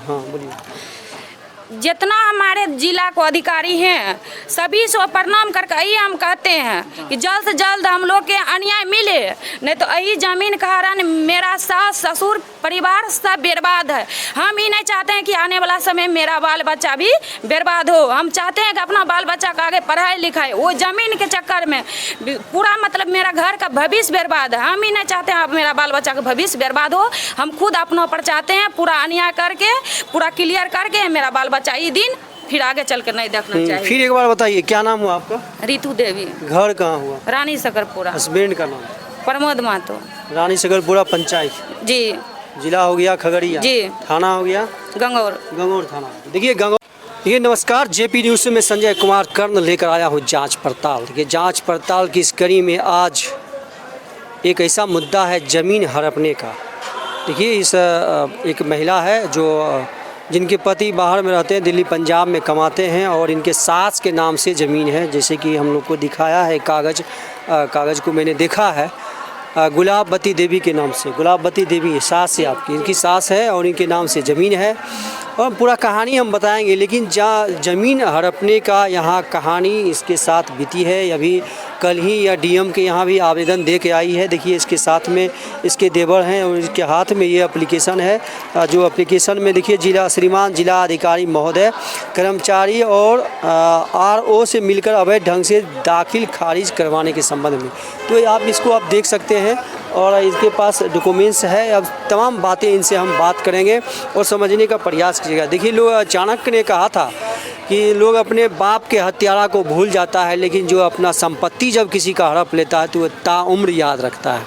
हाँ बोलिए। जितना हमारे जिला को अधिकारी हैं सभी से प्रणाम करके यही हम कहते हैं कि जल्द से जल्द हम लोग के अन्याय मिले, नहीं तो यही जमीन का कारण मेरा सास ससुर परिवार सब बर्बाद है। हम ही नहीं चाहते हैं कि आने वाला समय मेरा बाल बच्चा भी बर्बाद हो। हम चाहते हैं कि अपना बाल बच्चा का आगे पढ़ाई लिखाई, वो जमीन के चक्कर में पूरा मतलब मेरा घर का भविष्य बर्बाद है। हम ही नहीं चाहते हैं मेरा बाल बच्चा का भविष्य बर्बाद हो। हम खुद अपनों पर चाहते हैं पूरा अन्याय करके पूरा क्लियर करके मेरा बाल बच्चा ये दिन फिर आगे चल कर नहीं देखना चाहिए। फिर एक बार बताइए क्या नाम हुआ आपका? रितु देवी। घर कहाँ हुआ? रानी सकरपुरा। हस्बैंड का नाम? प्रमोद महतो। रानी सकरपुरा पंचायत जी। जिला हो गया खगड़िया जी। थाना हो गया गंगौर। गंगौर थाना। देखिए गंगौर। देखिए नमस्कार, जेपी न्यूज़ से मैं संजय कुमार कर्ण लेकर आया हूँ जांच पड़ताल। देखिए जांच पड़ताल की इस कड़ी में आज एक ऐसा मुद्दा है ज़मीन हड़पने का। देखिए इस एक महिला है जो जिनके पति बाहर में रहते हैं, दिल्ली पंजाब में कमाते हैं और इनके सास के नाम से ज़मीन है। जैसे कि हम लोग को दिखाया है कागज़ को मैंने देखा है गुलाबवती देवी के नाम से। गुलाबवती देवी सास है आपकी, इनकी सास है और इनके नाम से ज़मीन है और पूरा कहानी हम बताएंगे। लेकिन ज़मीन हड़पने का यहाँ कहानी इसके साथ बीती है। अभी कल ही या डीएम के यहाँ भी आवेदन दे के आई है। देखिए इसके साथ में इसके देवर हैं और इसके हाथ में ये एप्लीकेशन है। जो एप्लीकेशन में देखिए श्रीमान जिला अधिकारी महोदय कर्मचारी और आरओ से मिलकर अवैध ढंग से दाखिल खारिज करवाने के संबंध में। तो आप इसको आप देख सकते हैं और इसके पास डॉक्यूमेंट्स है। अब तमाम बातें इनसे हम बात करेंगे और समझने का प्रयास कीजिएगा। देखिए लोग चाणक्य ने कहा था कि लोग अपने बाप के हत्यारा को भूल जाता है, लेकिन जो अपना संपत्ति जब किसी का हड़प लेता है तो वह ताउम्र याद रखता है।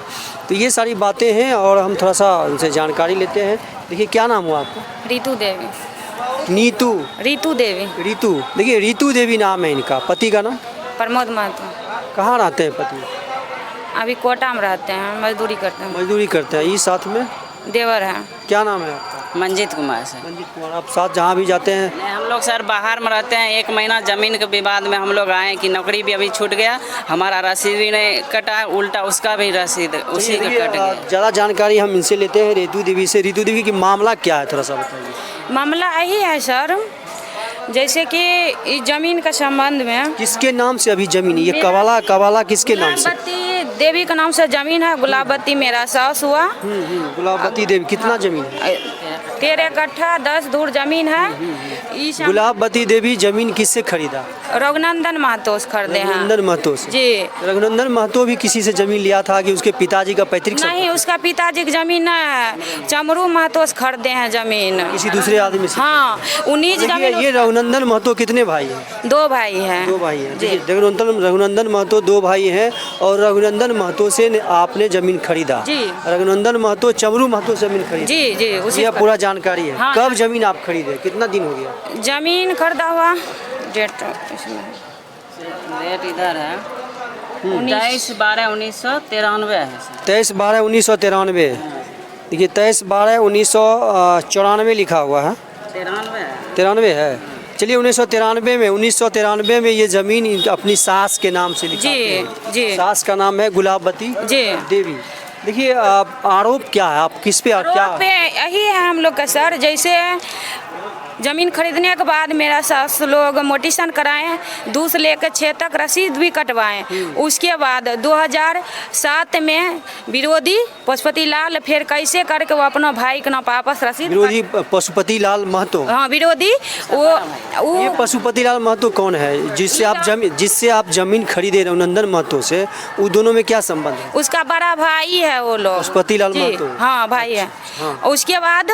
तो ये सारी बातें हैं और हम थोड़ा सा उनसे जानकारी लेते हैं। देखिए क्या नाम हुआ आपका? रितु देवी। नीतू? रितु देवी। रितु। देखिए रितु देवी नाम है इनका। पति का नाम? प्रमोद महतो। कहाँ रहते हैं पति? अभी कोटा में रहते हैं, मजदूरी करते हैं। मजदूरी करते हैं। ये साथ में देवर है। क्या नाम है आपका? मंजीत कुमार सर। मंजीत कुमार। आप साथ जहाँ भी जाते हैं? नहीं, हम लोग सर बाहर में रहते हैं। 1 महीना ज़मीन के विवाद में हम लोग आए कि नौकरी भी अभी छूट गया, हमारा रसीद भी नहीं कटा, उल्टा उसका भी रसीद उसी का कट गया। ज़्यादा जानकारी हम इनसे लेते हैं रितु देवी से। रितु देवी की मामला क्या है थोड़ा सा बताइए। मामला यही है सर, जैसे कि इस जमीन का संबंध में किसके नाम से अभी जमीन? ये कवाला किसके नाम से? गुलाबवती देवी का नाम से जमीन है। गुलाबवती मेरा सास हुआ। गुलाबवती देवी। कितना जमीन है? 13 कट्ठा 10 धूर जमीन है। गुलाबवती देवी जमीन किससे खरीदा? रघुनंदन महतो से खरीदे हैं। रघुनंदन महतो से? जी। रघुनंदन महतो भी किसी से जमीन लिया था कि उसके पिताजी का पैतृक? नहीं, उसका पिताजी की जमीन है। चमरू महतो से खरीदे हैं जमीन किसी दूसरे आदमी से? हाँ, 19 जमीन। ये रघुनंदन महतो कितने भाई हैं? 2 भाई हैं। 2 भाई हैं। रघुनंदन महतो 2 भाई हैं और रघुनंदन महतो से आपने जमीन खरीदा? जी। रघुनंदन महतो चमरू महतो से जमीन खरीदा? जी जी, उसी ये पूरा जानकारी है। हाँ। कब जमीन आप खरीदे? कितना दिन हो गया? जमीन खरीदा हुआ डेट इसमें डेट इधर है 23/12/1993 है सर। 23/12/1993। देखिए 23/12/1994 लिखा हुआ है। 93 है। चलिए 1993 में ये ज़मीन अपनी सास के नाम से लिखा है। जी। सास का नाम है गुलाबवती देवी। देखिए आरोप क्या है? आप किस पे क्या? आरोप यही है हम लोग का सर, जैसे ज़मीन खरीदने के बाद मेरा सास लोग मोटिशन कराएं, 2 से लेकर 6 तक रसीद भी कटवाएं। उसके बाद 2007 में विरोधी पशुपति लाल फिर कैसे करके वो अपना भाई के नाम वापस रसीद। विरोधी पशुपति लाल महतो? हाँ, विरोधी। वो ये पशुपति लाल महतो कौन है जिससे आप जमीन खरीदे रघुनंदन महतो से? वो दोनों में क्या संबंध है? उसका बड़ा भाई है वो लोग। पशुपति लाल महतो? हाँ भाई है। हाँ। उसके बाद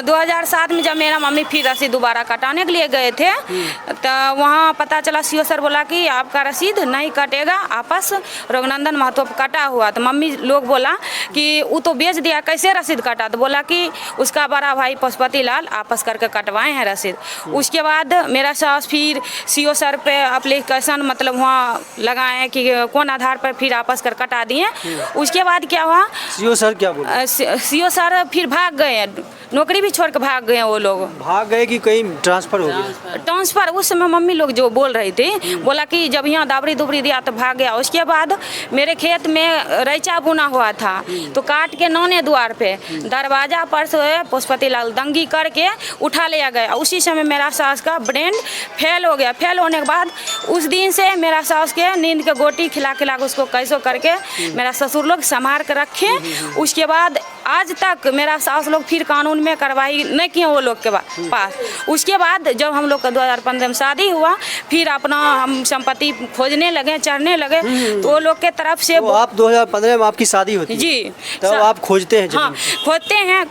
2007 में जब मेरा मम्मी फिर रसीद दोबारा कटाने के लिए गए थे तो वहाँ पता चला सीओ सर बोला कि आपका रसीद नहीं कटेगा, आपस रघुनंदन महतो कटा हुआ। तो मम्मी लोग बोला कि वो तो बेच दिया, कैसे रसीद कटा? तो बोला कि उसका बड़ा भाई पशुपति लाल आपस करके कटवाए हैं रसीद। उसके बाद मेरा सास फिर सीओ सर पे एप्लीकेशन मतलब वहाँ लगाए कि कौन आधार पर फिर आपस कर कटा दिए। उसके बाद क्या हुआ? सीओ सर क्या बोले? सीओ सर फिर भाग गए नौकरी भी छोड़ के भाग गए वो लोग। भाग गए कि कहीं ट्रांसफर हो गया? ट्रांसफर उस समय मम्मी लोग जो बोल रही थी, बोला कि जब यहाँ दाबरी दुबरी दिया तो भाग गया। उसके बाद मेरे खेत में रैचा बुना हुआ था, तो काट के नौने द्वार पे दरवाजा पर से पुष्पति लाल दंगी करके उठा लिया गया। उसी समय मेरा सास का ब्रेन फेल हो गया। फेल होने के बाद उस दिन से मेरा सास के नींद के गोटी खिला खिला के उसको कैसो करके मेरा ससुर लोग संभाल कर रखे। उसके बाद आज तक मेरा सास लोग फिर कानून में कार्रवाई नहीं किए वो लोग के पास। उसके बाद जब हम लोग का 2015 में शादी हुआ, फिर अपना हम संपत्ति खोजने लगे, चढ़ने लगे, तो वो लोग के तरफ से तो आप 2015 में आपकी शादी होती है? जी, तब आप खोजते हैं? हाँ, खोजते हैं।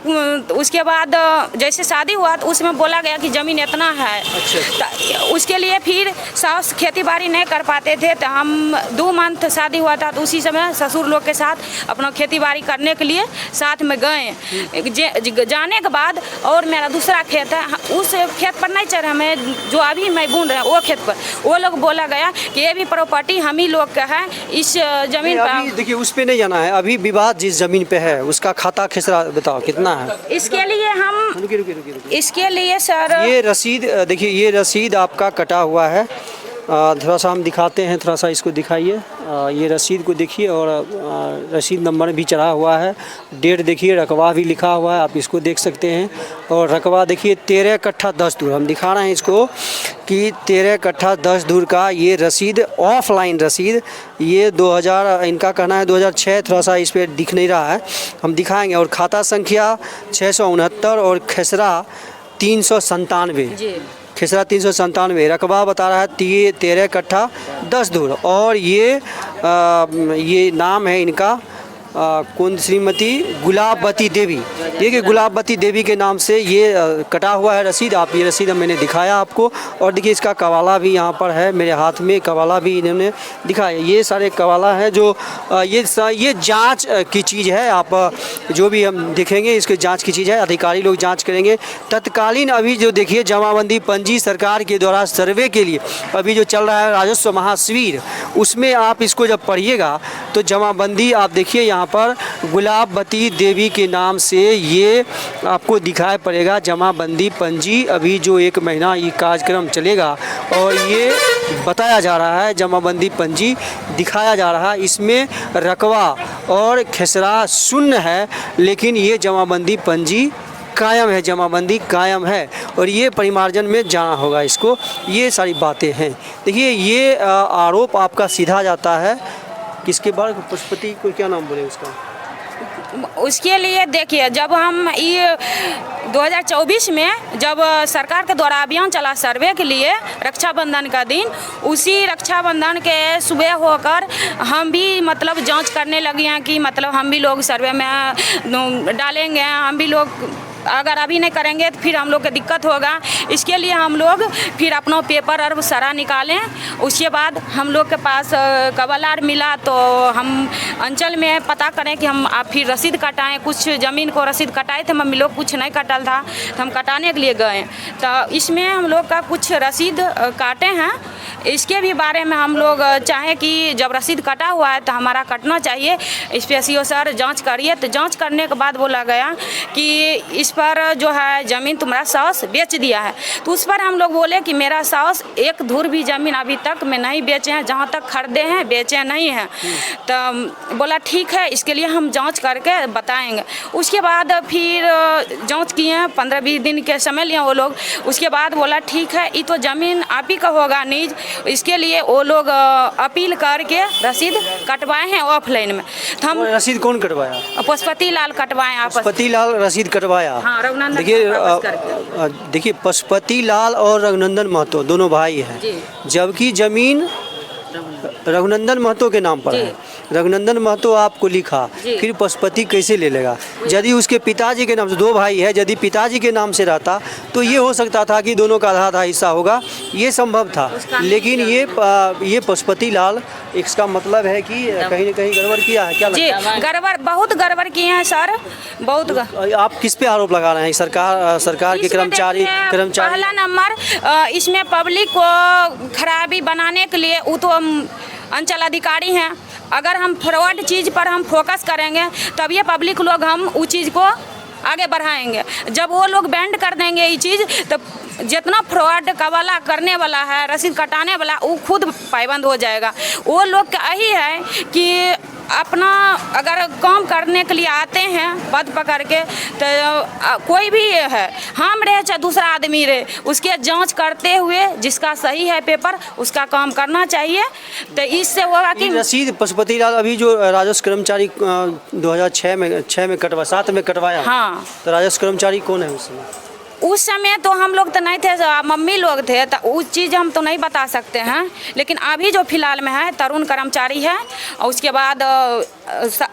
उसके बाद जैसे शादी हुआ तो उसमें बोला गया कि ज़मीन इतना है। तो उसके लिए फिर सास खेती बाड़ी नहीं कर पाते थे, तो हम 2 मंथ शादी हुआ था, तो उसी समय ससुर लोग के साथ अपना खेती बाड़ी करने के लिए साथ में गए। जाने के बाद और मेरा दूसरा खेत है, उस खेत पर नहीं चढ़े हमें, जो अभी मैं बुन रहे हैं वो खेत पर। वो लोग बोला गया कि ये भी प्रॉपर्टी हम ही लोग का है, इस जमीन पर। देखिए उस पे नहीं जाना है अभी, विवाद जिस जमीन पे है उसका खाता खेसरा बताओ कितना है? इसके लिए हम रुकिए। इसके लिए सर ये रसीद देखिए, ये रसीद आपका कटा हुआ है। थोड़ा सा हम दिखाते हैं, थोड़ा सा इसको दिखाइए। ये रसीद को देखिए और रसीद नंबर भी चढ़ा हुआ है, डेट देखिए, रकबा भी लिखा हुआ है, आप इसको देख सकते हैं। और रकबा देखिए 13 कट्ठा 10 धूर, हम दिखा रहे हैं इसको कि 13 कट्ठा 10 धूर का ये रसीद, ऑफलाइन रसीद, ये 2000, इनका कहना है 2006, थोड़ा सा इस पर दिख नहीं रहा है, हम दिखाएंगे। और खाता संख्या 669 और खेसरा 397, खेसरा 397, रकबा बता रहा है 13 कट्ठा 10 धूर। और ये नाम है इनका कौन, श्रीमती गुलाबवती देवी। देखिए गुलाबवती देवी के नाम से ये कटा हुआ है रसीद। आप ये रसीद मैंने दिखाया आपको, और देखिए इसका कवाला भी यहाँ पर है मेरे हाथ में, कवाला भी इन्होंने दिखाया। ये सारे कवाला है जो ये जांच की चीज़ है। आप जो भी हम देखेंगे इसके जांच की चीज़ है, अधिकारी लोग जांच करेंगे। तत्कालीन अभी जो देखिए जमाबंदी पंजी सरकार के द्वारा सर्वे के लिए अभी जो चल रहा है राजस्व महाशिविर, उसमें आप इसको जब पढ़िएगा तो जमाबंदी आप देखिए यहाँ पर गुलाबवती देवी के नाम से ये आपको दिखाई पड़ेगा जमाबंदी पंजी। अभी जो 1 महीना ये कार्यक्रम चलेगा और ये बताया जा रहा है, जमाबंदी पंजी दिखाया जा रहा है। इसमें रकबा और खेसरा शून्य है, लेकिन ये जमाबंदी पंजी कायम है, जमाबंदी कायम है, और ये परिमार्जन में जाना होगा इसको। ये सारी बातें हैं। देखिए ये आरोप आपका सीधा जाता है किसके बारे, पुष्पति को क्या नाम बोले उसका? उसके लिए देखिए, जब हम ये 2024 में जब सरकार के द्वारा अभियान चला सर्वे के लिए रक्षाबंधन का दिन, उसी रक्षाबंधन के सुबह होकर हम भी मतलब जांच करने लगे हैं कि मतलब हम भी लोग सर्वे में डालेंगे, हम भी लोग अगर अभी नहीं करेंगे तो फिर हम लोग को दिक्कत होगा। इसके लिए हम लोग फिर अपना पेपर और सारा निकालें। उसके बाद हम लोग के पास कवालार मिला तो हम अंचल में पता करें कि हम आप फिर रसीद कटाएं। कुछ ज़मीन को रसीद कटाए थे मम्मी लोग, कुछ नहीं कटल था तो हम कटाने के लिए गए, तो इसमें हम लोग का कुछ रसीद काटे हैं। इसके भी बारे में हम लोग चाहें कि जब रसीद कटा हुआ है तो हमारा कटना चाहिए। इस पर सी.ओ. सर जांच करिए। तो जांच करने के बाद बोला गया कि इस पर जो है ज़मीन तुम्हारा सास बेच दिया है। तो उस पर हम लोग बोले कि मेरा सास 1 धूर भी ज़मीन अभी तक मैं नहीं बेचे हैं, जहाँ तक खरीदे हैं बेचे नहीं हैं। तो बोला ठीक है, इसके लिए हम जाँच करके बताएँगे। उसके बाद फिर जाँच किए, 15-20 दिन के समय लिए वो लोग। उसके बाद बोला ठीक है, ये तो ज़मीन आप ही का होगा नीज, इसके लिए वो लोग अपील करके रसीद कटवाए हैं ऑफलाइन में। तो हम रसीद कौन कटवाया? पुष्पति लाल कटवाए आपस। पुष्पति लाल रसीद कटवाया। हाँ, रघुनंदन। देखिए पुष्पति लाल और रघुनंदन महतो दोनों भाई हैं, जबकि जमीन रघुनंदन महतो के नाम पर है। रघुनंदन महतो आपको लिखा, फिर पशुपति कैसे ले लेगा? यदि उसके पिताजी के नाम से, 2 भाई है, यदि पिताजी के नाम से रहता तो ये हो सकता था कि दोनों का आधा हिस्सा होगा, ये संभव था। लेकिन ये पशुपति लाल, इसका मतलब है कि कहीं न कहीं गड़बड़ किया है। क्या लगता है? गड़बड़, बहुत गड़बड़ किए हैं सर, बहुत। आप किस पे आरोप लगा रहे हैं? सरकार के कर्मचारी। पहला नंबर इसमें पब्लिक को खराबी बनाने के लिए वो तो अंचल अधिकारी हैं। अगर हम फ्रॉड चीज़ पर हम फोकस करेंगे तब ये पब्लिक लोग हम उस चीज़ को आगे बढ़ाएंगे। जब वो लोग बैंड कर देंगे ये चीज़, तो जितना फ्रॉड कवाला करने वाला है, रसीद कटाने वाला, वो खुद पाबंद हो जाएगा। वो लोग का यही है कि अपना अगर काम करने के लिए आते हैं पद पकड़ के, तो कोई भी है, हम रहे चाहे दूसरा आदमी रहे, उसके जांच करते हुए जिसका सही है पेपर उसका काम करना चाहिए। तो इससे होगा कि रसीद पशुपति लाल अभी जो राजस्व कर्मचारी 2006 में कटवा 7 में कटवाया, हाँ, तो राजस्व कर्मचारी कौन है उसमें? उस समय तो हम लोग तो नहीं थे, मम्मी लोग थे, तो उस चीज़ हम तो नहीं बता सकते हैं। लेकिन अभी जो फिलहाल में है तरुण कर्मचारी है, और उसके बाद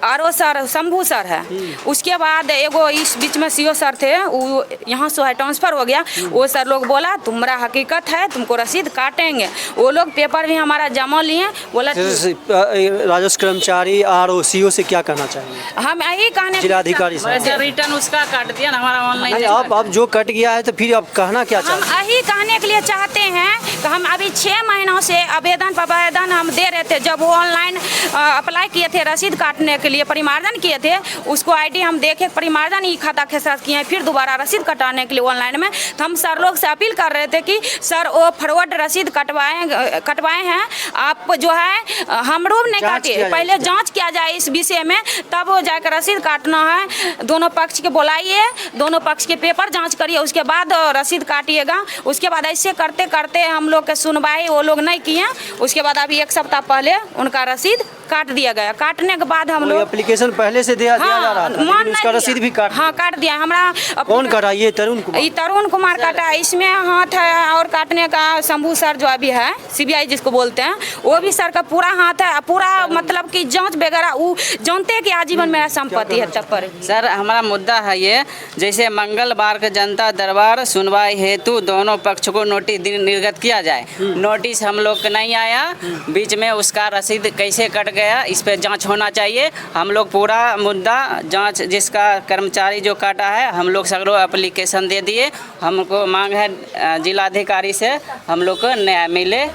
आरो सर शंभू सर है, उसके बाद एगो इस बीच में सीओ सर थे, वो यहाँ से ट्रांसफ़र हो गया। वो सर लोग बोला तुम्हारा हकीकत है, तुमको रसीद काटेंगे। वो लोग पेपर भी हमारा जमा लिए, बोला राजस्व कर्मचारी RO CO से क्या कहना चाहिए? हम यही कहने, जिलाधिकारी साहब रिटर्न उसका काट दिया ना हमारा ऑनलाइन। आप जो कट गया है तो फिर आप कहना क्या हम चाहते हैं? यही कहने के लिए चाहते हैं कि हम अभी 6 महीनों से आवेदन हम दे रहे थे। जब वो ऑनलाइन अप्लाई किए थे रसीद काटने के लिए, परिमार्जन किए थे, उसको ID हम देखे, परिमार्जन ई खाता के साथ किए, फिर दोबारा रसीद कटाने के लिए ऑनलाइन में, तो हम सर लोग से अपील कर रहे थे कि सर वो फॉरवर्ड रसीद कटवाए हैं, आप जो है हम लोग नहीं काटिए, पहले जाँच किया जाए इस विषय में, तब वो जाकर रसीद काटना है। दोनों पक्ष के बुलाइए, दोनों पक्ष के पेपर जाँच करिए, उसके बाद रसीद काटिएगा। उसके बाद ऐसे करते करते हम लोग के सुनवाई वो लोग नहीं किए। उसके बाद अभी 1 सप्ताह पहले उनका रसीद काट दिया गया। काटने के बाद हम लोग एप्लीकेशन पहले से दिया जा रहा था, लेकिन उसका रसीद भी काट दिया। हमारा कौन काटा? ये तरुण कुमार। ये तरुण कुमार काटा, इसमें हाथ है, और काटने का शंभू सर जो अभी है CBI जिसको बोलते हैं, वो भी सर का पूरा हाथ है, पूरा मतलब कि जांच वगैरह वो जानते हैं कि आजीवन मेरा संपत्ति है। तब पर सर हमारा मुद्दा है ये, जैसे मंगलवार का जनता दरबार सुनवाई हेतु दोनों पक्ष को नोटिस निर्गत किया जाए। नोटिस हम लोग का नहीं आया, बीच में उसका रसीद कैसे कट गया इस पर जांच होना चाहिए। हम लोग पूरा मुद्दा जांच, जिसका कर्मचारी जो काटा है, हम लोग सगरों एप्लीकेशन दे दिए। हमको मांग है जिलाधिकारी से हम लोग को न्याय मिले,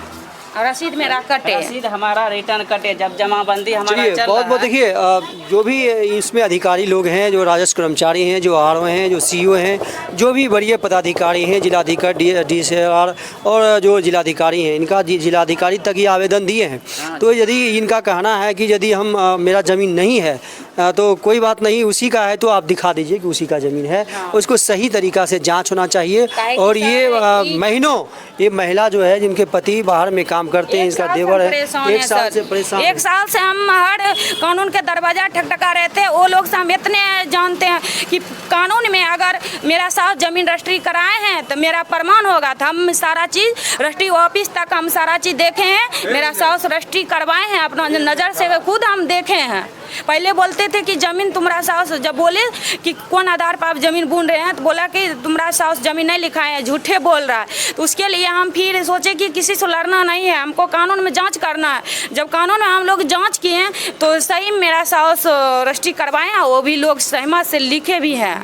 रसीद मेरा कटे, रसीद हमारा रिटर्न कटे, जब जमाबंदी हमारा चल बहुत बहुत। देखिए जो भी इसमें अधिकारी लोग हैं, जो राजस्व कर्मचारी हैं, जो RO हैं, जो CO हैं, जो भी वरीय पदाधिकारी हैं, जिलाधिकारी DCR और जो जिलाधिकारी हैं, इनका जिलाधिकारी तक ये आवेदन दिए हैं। तो यदि इनका कहना है कि यदि हम मेरा ज़मीन नहीं है तो कोई बात नहीं, उसी का है तो आप दिखा दीजिए कि उसी का ज़मीन है, उसको सही तरीक़ा से जांच होना चाहिए। और ये महीनों ये महिला जो है जिनके पति बाहर में काम करते हैं, इसका देवर है, 1 साल से परेशान। 1 साल से हम हर कानून के दरवाजा ठकठका रहते हैं। वो लोग से हम इतने जानते हैं कि कानून में अगर मेरा साथ ज़मीन रजिस्ट्री कराए हैं तो मेरा प्रमाण होगा। तो हम सारा चीज़ रजिस्ट्री ऑफिस तक हम सारा चीज़ देखे हैं, मेरा साथ रजिस्ट्री करवाए हैं, अपना नज़र से खुद हम देखे हैं। पहले बोलते थे कि ज़मीन तुम्हारा सास, जब बोले कि कौन आधार पर आप ज़मीन बून रहे हैं, तो बोला कि तुम्हारा सास ज़मीन नहीं लिखा है, झूठे बोल रहा है। तो उसके लिए हम फिर सोचे कि किसी से लड़ना नहीं है, हमको कानून में जांच करना है। जब कानून में हम लोग जांच किए तो सही मेरा सास रजिस्ट्री करवाए हैं, वो भी लोग सहमत से लिखे भी हैं,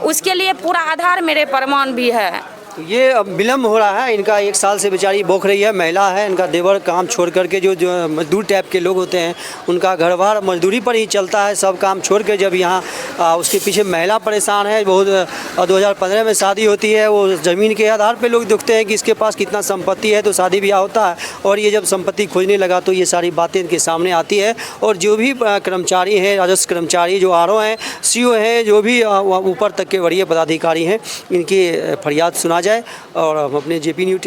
उसके लिए पूरा आधार मेरे प्रमाण भी है। ये अब विलम्ब हो रहा है इनका, 1 साल से बेचारी बौख रही है, महिला है, इनका देवर काम छोड़ करके, जो मजदूर टाइप के लोग होते हैं उनका घर बार मजदूरी पर ही चलता है, सब काम छोड़ के जब यहाँ उसके पीछे महिला परेशान है बहुत। 2015 में शादी होती है, वो ज़मीन के आधार पे लोग देखते हैं कि इसके पास कितना संपत्ति है, तो शादी ब्याह होता है। और ये जब संपत्ति खोजने लगा तो ये सारी बातें इनके सामने आती है। और जो भी कर्मचारी हैं, राजस्व कर्मचारी, जो RO हैं, CO हैं, जो भी ऊपर तक के वरीय पदाधिकारी हैं, इनकी फरियाद सुना जाए। और हम अपने JP News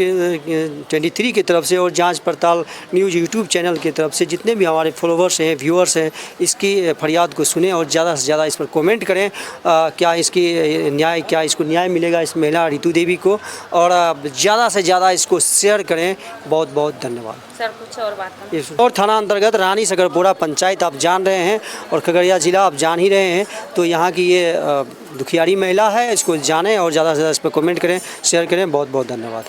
23 की तरफ से और जांच पड़ताल न्यूज़ YouTube चैनल की तरफ से जितने भी हमारे फॉलोवर्स हैं, व्यूअर्स हैं, इसकी फरियाद को सुने और ज़्यादा से ज़्यादा इस पर कमेंट करें। क्या इसको न्याय मिलेगा इस महिला ऋतु देवी को, और ज़्यादा से ज़्यादा इसको शेयर करें। बहुत बहुत धन्यवाद सर। कुछ और बात और थाना अंतर्गत रानी सकरपुरा पंचायत आप जान रहे हैं, और खगड़िया ज़िला आप जान ही रहे हैं। तो यहाँ की ये दुखियारी महिला है, इसको जानें और ज़्यादा से ज़्यादा इस पर कमेंट करें, शेयर करें। बहुत बहुत धन्यवाद।